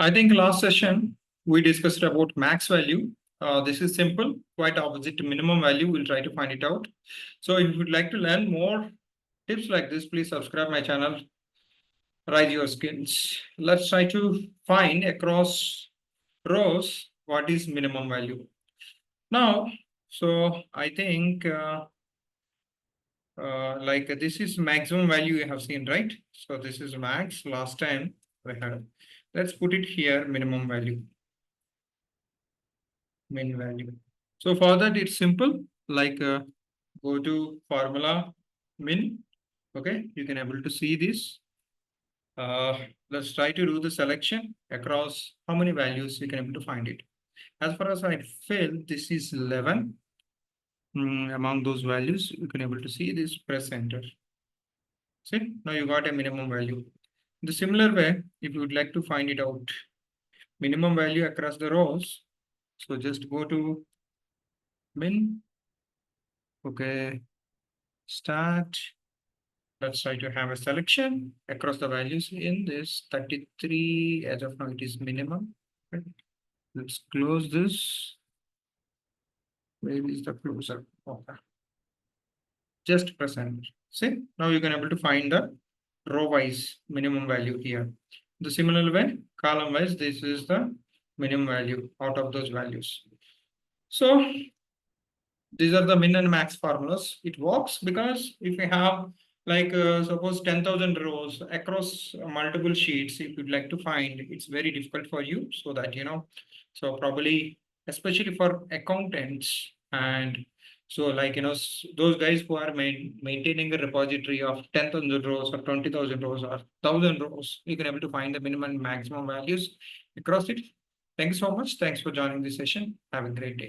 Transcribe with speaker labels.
Speaker 1: I think last session we discussed about max value. This is simple, quite opposite to minimum value. We'll try to find it out. So if you'd like to learn more tips like this, please subscribe my channel, Rise Your Skills. Let's try to find across rows what is minimum value. Now, so I think like this is maximum value you have seen, right? So this is max. Last time we had. Let's put it here, minimum value. Min value. So for that, it's simple, like go to formula min. Okay, you can able to see this. Let's try to do the selection across how many values you can able to find it. As far as I feel, this is 11. Among those values, you can able to see this, press enter. See, now you got a minimum value. In the similar way, if you would like to find it out, minimum value across the rows, so just go to min. Okay, start. Let's try to have a selection across the values in this 33. As of now, it is minimum. Right? Let's close this. Where is the closer? Okay. Just press enter. See, now you can able to find the row wise minimum value here. The similar way, column wise, this is the minimum value out of those values. So these are the min and max formulas. It works because if you have like suppose 10,000 rows across multiple sheets, if you'd like to find, it's very difficult for you. So that, so probably, especially for accountants and so like, those guys who are maintaining a repository of 10,000 rows or 20,000 rows or 1,000 rows, you can able to find the minimum and maximum values across it. Thank you so much. Thanks for joining this session. Have a great day.